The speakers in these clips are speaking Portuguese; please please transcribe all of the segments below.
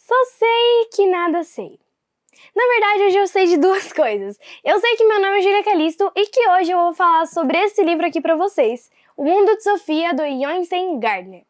Só sei que nada sei. Na verdade, hoje eu sei de duas coisas. Eu sei que meu nome é Júlia Calisto e que hoje eu vou falar sobre esse livro aqui pra vocês, O Mundo de Sofia, do Joyce Gardner.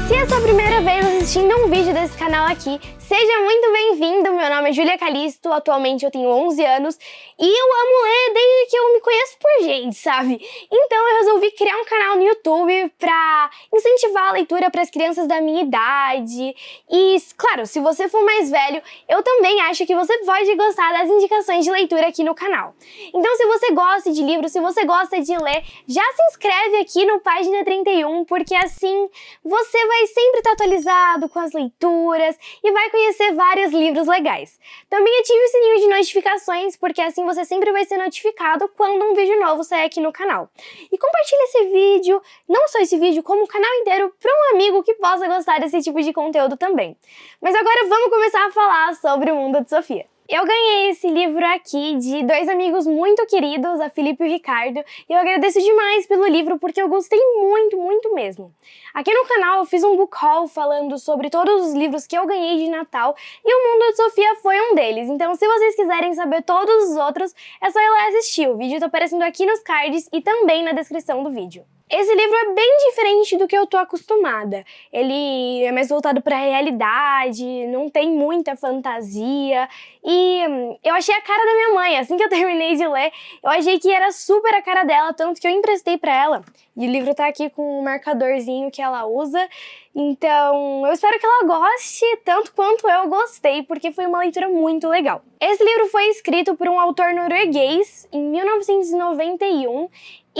Se é a sua primeira vez assistindo um vídeo desse canal aqui, seja muito bem-vindo! Meu nome é Júlia Calisto, atualmente eu tenho 11 anos e eu amo ler desde que eu me conheço por gente, sabe? Então eu resolvi criar um canal no YouTube pra incentivar a leitura para as crianças da minha idade. E, claro, se você for mais velho, eu também acho que você pode gostar das indicações de leitura aqui no canal. Então se você gosta de livros, se você gosta de ler, já se inscreve aqui no Página 31, porque assim você vai sempre estar atualizado com as leituras e vai conhecer vários livros legais. Também ative o sininho de notificações, porque assim você sempre vai ser notificado quando um vídeo novo sair aqui no canal. E compartilhe esse vídeo, não só esse vídeo, como o canal inteiro, para um amigo que possa gostar desse tipo de conteúdo também. Mas agora vamos começar a falar sobre O Mundo de Sofia. Eu ganhei esse livro aqui de dois amigos muito queridos, a Felipe e o Ricardo, e eu agradeço demais pelo livro porque eu gostei muito, muito mesmo. Aqui no canal eu fiz um book haul falando sobre todos os livros que eu ganhei de Natal e O Mundo de Sofia foi um deles, então se vocês quiserem saber todos os outros, é só ir lá assistir, o vídeo tá aparecendo aqui nos cards e também na descrição do vídeo. Esse livro é bem diferente do que eu tô acostumada. Ele é mais voltado pra realidade, não tem muita fantasia. E eu achei a cara da minha mãe. Assim que eu terminei de ler, eu achei que era super a cara dela, tanto que eu emprestei pra ela. E o livro tá aqui com um marcadorzinho que ela usa. Então, eu espero que ela goste tanto quanto eu gostei, porque foi uma leitura muito legal. Esse livro foi escrito por um autor norueguês em 1991.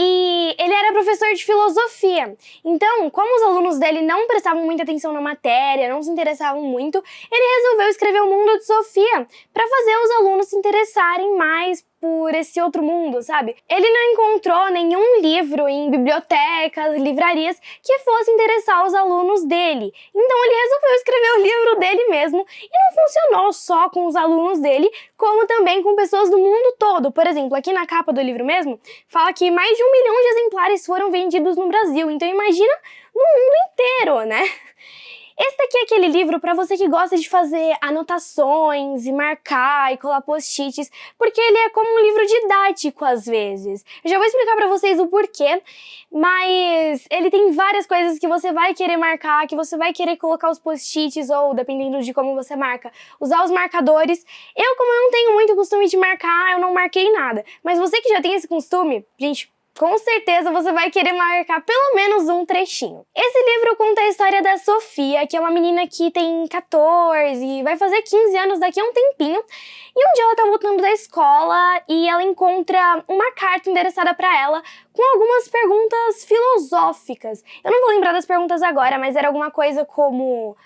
E ele era professor de filosofia. Então, como os alunos dele não prestavam muita atenção na matéria, não se interessavam muito, ele resolveu escrever O Mundo de Sofia para fazer os alunos se interessarem mais por esse outro mundo, sabe? Ele não encontrou nenhum livro em bibliotecas, livrarias que fosse interessar os alunos dele. Então ele resolveu escrever o livro dele mesmo e não funcionou só com os alunos dele, como também com pessoas do mundo todo. Por exemplo, aqui na capa do livro mesmo, fala que mais de 1 milhão de exemplares foram vendidos no Brasil. Então imagina no mundo inteiro, né? Esse daqui é aquele livro para você que gosta de fazer anotações e marcar e colar post-its, porque ele é como um livro didático às vezes. Eu já vou explicar para vocês o porquê, mas ele tem várias coisas que você vai querer marcar, que você vai querer colocar os post-its ou, dependendo de como você marca, usar os marcadores. Como eu não tenho muito costume de marcar, eu não marquei nada. Mas você que já tem esse costume, gente, com certeza você vai querer marcar pelo menos um trechinho. Esse livro conta a história da Sofia, que é uma menina que tem 14 e vai fazer 15 anos daqui a um tempinho. E um dia ela tá voltando da escola e ela encontra uma carta endereçada pra ela com algumas perguntas filosóficas. Eu não vou lembrar das perguntas agora, mas era alguma coisa como: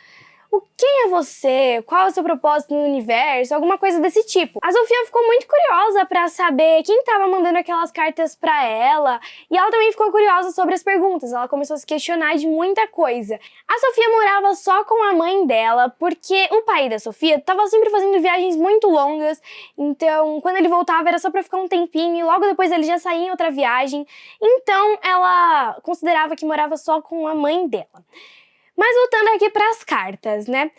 quem é você? Qual é o seu propósito no universo? Alguma coisa desse tipo. A Sofia ficou muito curiosa pra saber quem estava mandando aquelas cartas pra ela, e ela também ficou curiosa sobre as perguntas. Ela começou a se questionar de muita coisa. A Sofia morava só com a mãe dela, porque o pai da Sofia estava sempre fazendo viagens muito longas, então quando ele voltava era só pra ficar um tempinho, e logo depois ele já saía em outra viagem. Então ela considerava que morava só com a mãe dela. Mas voltando aqui para as cartas, né?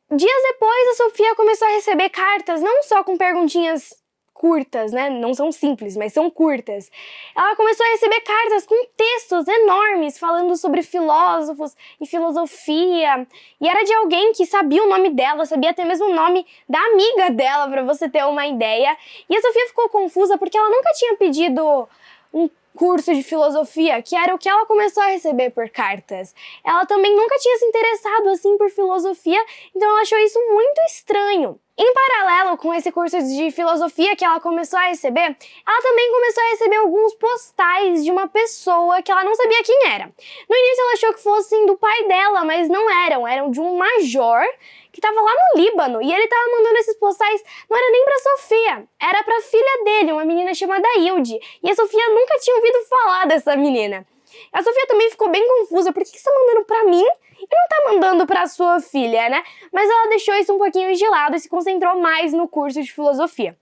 Dias depois, a Sofia começou a receber cartas, não só com perguntinhas curtas, né? Não são simples, mas são curtas. Ela começou a receber cartas com textos enormes falando sobre filósofos e filosofia. E era de alguém que sabia o nome dela, sabia até mesmo o nome da amiga dela, para você ter uma ideia. E a Sofia ficou confusa porque ela nunca tinha pedido um curso de filosofia, que era o que ela começou a receber por cartas. Ela também nunca tinha se interessado assim por filosofia, então ela achou isso muito estranho. Em paralelo com esse curso de filosofia que ela começou a receber, ela também começou a receber alguns postais de uma pessoa que ela não sabia quem era. No início ela achou que fossem do pai dela, mas não eram de um major que estava lá no Líbano, e ele estava mandando esses postais, não era nem para Sofia, era para a filha dele, uma menina chamada Hilde, e a Sofia nunca tinha ouvido falar dessa menina. A Sofia também ficou bem confusa, por que você está mandando para mim e não tá mandando para sua filha, né? Mas ela deixou isso um pouquinho de lado e se concentrou mais no curso de filosofia.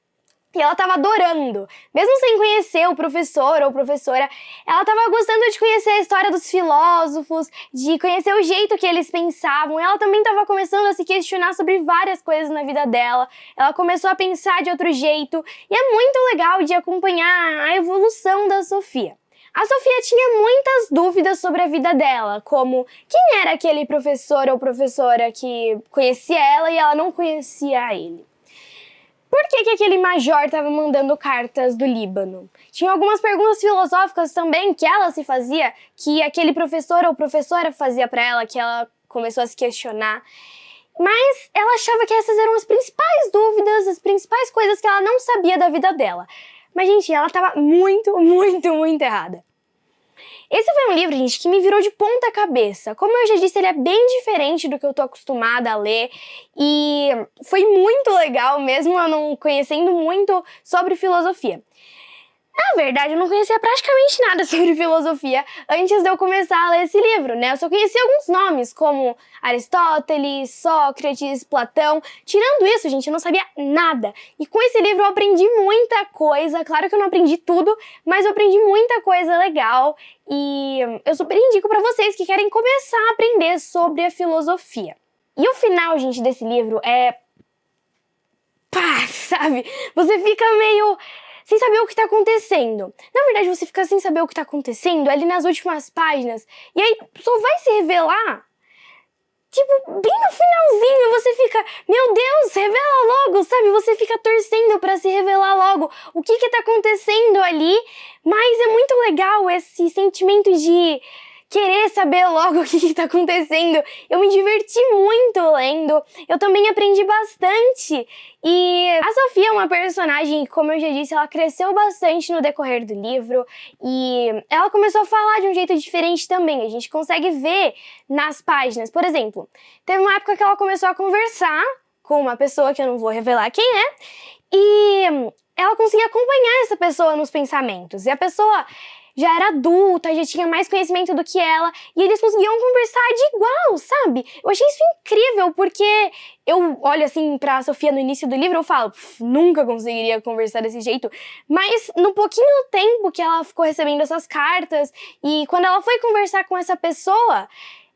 E ela tava adorando. Mesmo sem conhecer o professor ou professora, ela tava gostando de conhecer a história dos filósofos, de conhecer o jeito que eles pensavam. Ela também tava começando a se questionar sobre várias coisas na vida dela. Ela começou a pensar de outro jeito. E é muito legal de acompanhar a evolução da Sofia. A Sofia tinha muitas dúvidas sobre a vida dela, como quem era aquele professor ou professora que conhecia ela e ela não conhecia ele. Por que aquele major estava mandando cartas do Líbano? Tinha algumas perguntas filosóficas também que ela se fazia, que aquele professor ou professora fazia para ela, que ela começou a se questionar. Mas ela achava que essas eram as principais dúvidas, as principais coisas que ela não sabia da vida dela. Mas, gente, ela estava muito errada. Esse foi um livro, gente, que me virou de ponta cabeça. Como eu já disse, ele é bem diferente do que eu tô acostumada a ler e foi muito legal, mesmo eu não conhecendo muito sobre filosofia. Na verdade, eu não conhecia praticamente nada sobre filosofia antes de eu começar a ler esse livro, né? Eu só conhecia alguns nomes, como Aristóteles, Sócrates, Platão. Tirando isso, gente, eu não sabia nada. E com esse livro eu aprendi muita coisa. Claro que eu não aprendi tudo, mas eu aprendi muita coisa legal. E eu super indico pra vocês que querem começar a aprender sobre a filosofia. E o final, gente, desse livro é... pá, sabe? Você fica meio... sem saber o que tá acontecendo. Na verdade, você fica sem saber o que tá acontecendo ali nas últimas páginas. E aí, só vai se revelar, tipo, bem no finalzinho. Você fica, meu Deus, revela logo, sabe? Você fica torcendo pra se revelar logo o que tá acontecendo ali. Mas é muito legal esse sentimento de querer saber logo o que tá acontecendo. Eu me diverti muito lendo, eu também aprendi bastante. E a Sofia é uma personagem, como eu já disse, ela cresceu bastante no decorrer do livro e ela começou a falar de um jeito diferente também. A gente consegue ver nas páginas. Por exemplo, teve uma época que ela começou a conversar com uma pessoa que eu não vou revelar quem é, e ela conseguia acompanhar essa pessoa nos pensamentos. E a pessoa já era adulta, já tinha mais conhecimento do que ela, e eles conseguiam conversar de igual, sabe? Eu achei isso incrível, porque eu olho assim pra Sofia no início do livro, eu falo, nunca conseguiria conversar desse jeito, mas no pouquinho tempo que ela ficou recebendo essas cartas, e quando ela foi conversar com essa pessoa,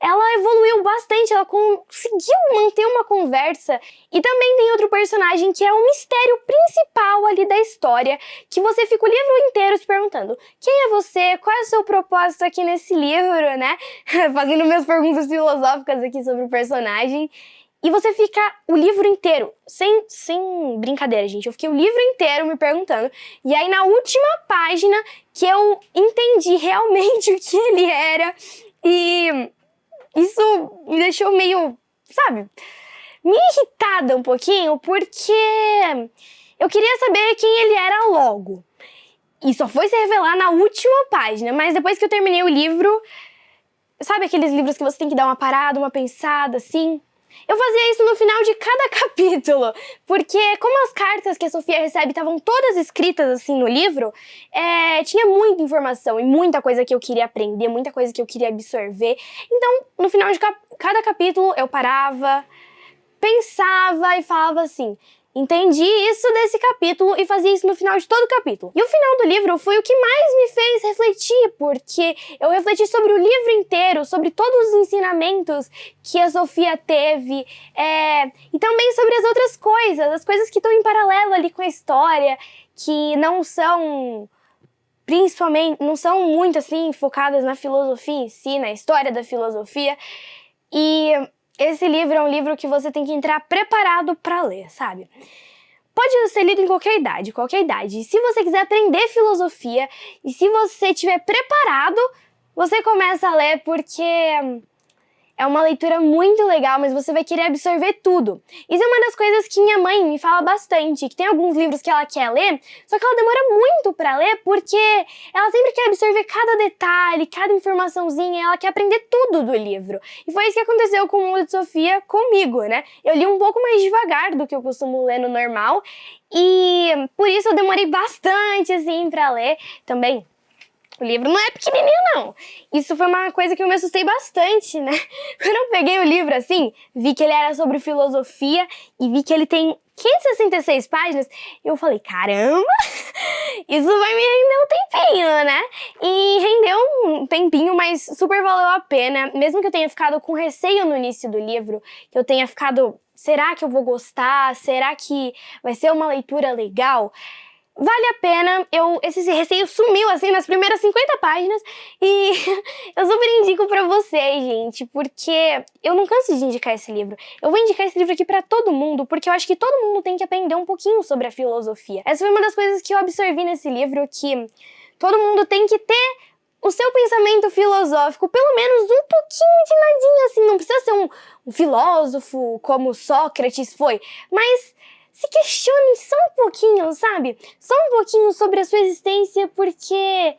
ela evoluiu bastante, ela conseguiu manter uma conversa. E também tem outro personagem que é o mistério principal ali da história, que você fica o livro inteiro se perguntando: quem é você? Qual é o seu propósito aqui nesse livro, né? Fazendo minhas perguntas filosóficas aqui sobre o personagem. E você fica o livro inteiro, sem brincadeira, gente, eu fiquei o livro inteiro me perguntando. E aí na última página que eu entendi realmente o que ele era. E isso me deixou meio, sabe, me irritada um pouquinho, porque eu queria saber quem ele era logo. E só foi se revelar na última página, mas depois que eu terminei o livro, sabe aqueles livros que você tem que dar uma parada, uma pensada, assim? Eu fazia isso no final de cada capítulo, porque como as cartas que a Sofia recebe estavam todas escritas assim no livro, tinha muita informação e muita coisa que eu queria aprender, muita coisa que eu queria absorver. Então, no final de cada capítulo, eu parava, pensava e falava assim: entendi isso desse capítulo, e fazia isso no final de todo o capítulo. E o final do livro foi o que mais me fez refletir, porque eu refleti sobre o livro inteiro, sobre todos os ensinamentos que a Sofia teve, e também sobre as outras coisas, as coisas que estão em paralelo ali com a história, que não são, principalmente, não são muito assim focadas na filosofia em si, na história da filosofia. E esse livro é um livro que você tem que entrar preparado para ler, sabe? Pode ser lido em qualquer idade, qualquer idade. E se você quiser aprender filosofia, e se você estiver preparado, você começa a ler, porque é uma leitura muito legal, mas você vai querer absorver tudo. Isso é uma das coisas que minha mãe me fala bastante, que tem alguns livros que ela quer ler, só que ela demora muito pra ler, porque ela sempre quer absorver cada detalhe, cada informaçãozinha, ela quer aprender tudo do livro. E foi isso que aconteceu com o Mundo de Sofia comigo, né? Eu li um pouco mais devagar do que eu costumo ler no normal, e por isso eu demorei bastante, assim, pra ler. Também O livro não é pequenininho, não. Isso foi uma coisa que eu me assustei bastante, né? Quando eu peguei o livro assim, vi que ele era sobre filosofia e vi que ele tem 566 páginas, eu falei, caramba, isso vai me render um tempinho, né? E rendeu um tempinho, mas super valeu a pena. Mesmo que eu tenha ficado com receio no início do livro, que eu tenha ficado, será que eu vou gostar? Será que vai ser uma leitura legal? Vale a pena, esse receio sumiu assim nas primeiras 50 páginas e eu super indico pra vocês, gente, porque eu não canso de indicar esse livro. Eu vou indicar esse livro aqui pra todo mundo, porque eu acho que todo mundo tem que aprender um pouquinho sobre a filosofia. Essa foi uma das coisas que eu absorvi nesse livro, que todo mundo tem que ter o seu pensamento filosófico, pelo menos um pouquinho de ladinho, assim, não precisa ser um filósofo como Sócrates foi, mas se questione só um pouquinho, sabe? Só um pouquinho sobre a sua existência, porque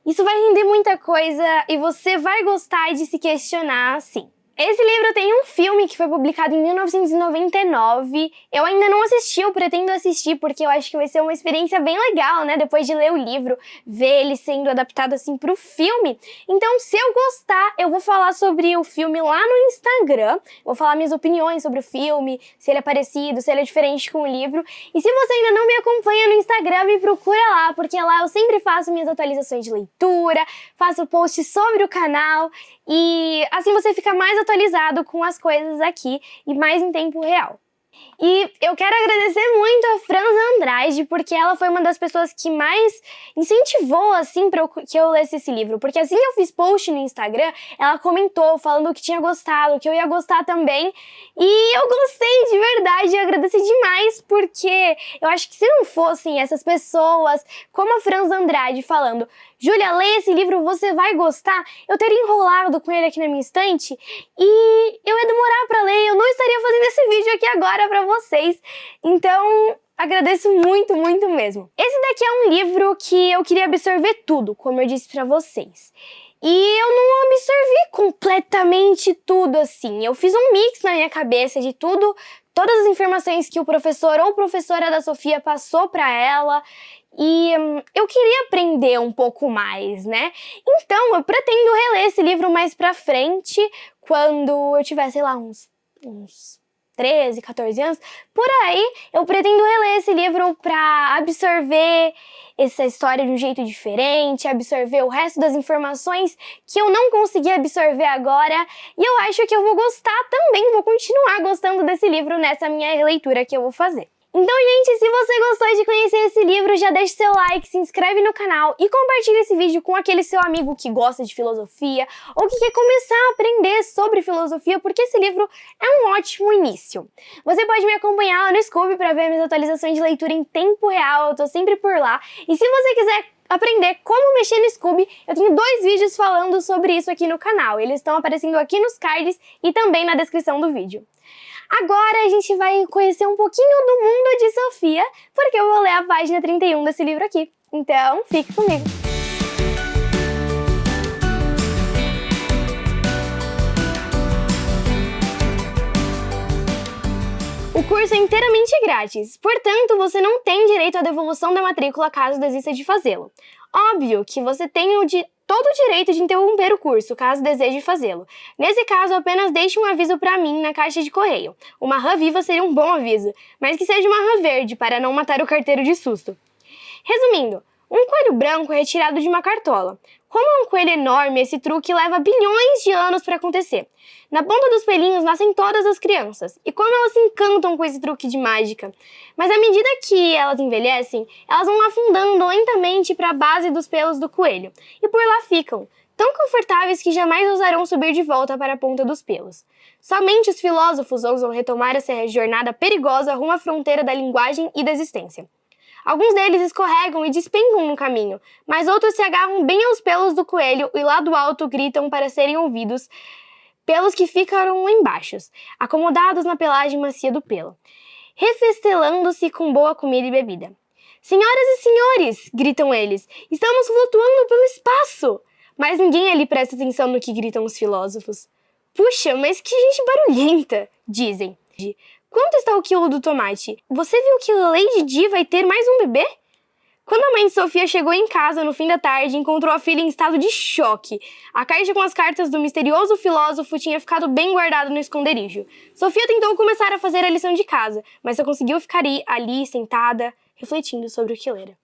isso vai render muita coisa e você vai gostar de se questionar, sim. Esse livro tem um filme que foi publicado em 1999. Eu ainda não assisti, eu pretendo assistir, porque eu acho que vai ser uma experiência bem legal, né? Depois de ler o livro, ver ele sendo adaptado assim pro filme. Então, se eu gostar, eu vou falar sobre o filme lá no Instagram. Vou falar minhas opiniões sobre o filme, se ele é parecido, se ele é diferente com o livro. E se você ainda não me acompanha no Instagram, me procura lá, porque lá eu sempre faço minhas atualizações de leitura, faço posts sobre o canal e assim você fica mais atualizado com as coisas aqui e mais em tempo real. E eu quero agradecer muito a Franza Andrade, porque ela foi uma das pessoas que mais incentivou, assim, que eu lesse esse livro. Porque assim que eu fiz post no Instagram, ela comentou, falando que tinha gostado, que eu ia gostar também. E eu gostei de verdade, eu agradeci demais, porque eu acho que se não fossem essas pessoas, como a Franza Andrade falando, Júlia, leia esse livro, você vai gostar, eu teria enrolado com ele aqui na minha estante e eu ia demorar pra ler, eu não estaria fazendo esse vídeo aqui agora pra vocês. Então, agradeço muito, muito mesmo. Esse daqui é um livro que eu queria absorver tudo, como eu disse pra vocês. E eu não absorvi completamente tudo assim. Eu fiz um mix na minha cabeça de tudo, todas as informações que o professor ou professora da Sofia passou pra ela. E eu queria aprender um pouco mais, né? Então, eu pretendo reler esse livro mais pra frente, quando eu tiver, sei lá, uns 13, 14 anos. Por aí, eu pretendo reler esse livro pra absorver essa história de um jeito diferente, absorver o resto das informações que eu não consegui absorver agora. E eu acho que eu vou gostar também, vou continuar gostando desse livro nessa minha releitura que eu vou fazer. Então, gente, se você gostou de conhecer esse livro, já deixa seu like, se inscreve no canal e compartilha esse vídeo com aquele seu amigo que gosta de filosofia ou que quer começar a aprender sobre filosofia, porque esse livro é um ótimo início. Você pode me acompanhar lá no Scooby para ver minhas atualizações de leitura em tempo real, eu tô sempre por lá. E se você quiser aprender como mexer no Scooby, eu tenho 2 vídeos falando sobre isso aqui no canal. Eles estão aparecendo aqui nos cards e também na descrição do vídeo. Agora a gente vai conhecer um pouquinho do mundo de Sofia, porque eu vou ler a página 31 desse livro aqui. Então, fique comigo! O curso é inteiramente grátis, portanto, você não tem direito à devolução da matrícula caso desista de fazê-lo. Óbvio que você tem todo o direito de interromper o curso, caso deseje fazê-lo. Nesse caso, apenas deixe um aviso para mim na caixa de correio. Uma rã viva seria um bom aviso, mas que seja uma rã verde, para não matar o carteiro de susto. Resumindo, um coelho branco é retirado de uma cartola. Como é um coelho enorme, esse truque leva bilhões de anos para acontecer. Na ponta dos pelinhos nascem todas as crianças, e como elas se encantam com esse truque de mágica. Mas à medida que elas envelhecem, elas vão afundando lentamente para a base dos pelos do coelho, e por lá ficam, tão confortáveis que jamais ousarão subir de volta para a ponta dos pelos. Somente os filósofos ousam retomar essa jornada perigosa rumo à fronteira da linguagem e da existência. Alguns deles escorregam e despencam no caminho, mas outros se agarram bem aos pelos do coelho e lá do alto gritam para serem ouvidos pelos que ficaram lá embaixo, acomodados na pelagem macia do pelo, refestelando-se com boa comida e bebida. Senhoras e senhores, gritam eles, estamos flutuando pelo espaço! Mas ninguém ali presta atenção no que gritam os filósofos. Puxa, mas que gente barulhenta, dizem. Quanto está o quilo do tomate? Você viu que Lady Di vai ter mais um bebê? Quando a mãe de Sofia chegou em casa no fim da tarde, encontrou a filha em estado de choque. A caixa com as cartas do misterioso filósofo tinha ficado bem guardada no esconderijo. Sofia tentou começar a fazer a lição de casa, mas só conseguiu ficar ali sentada, refletindo sobre o que lera.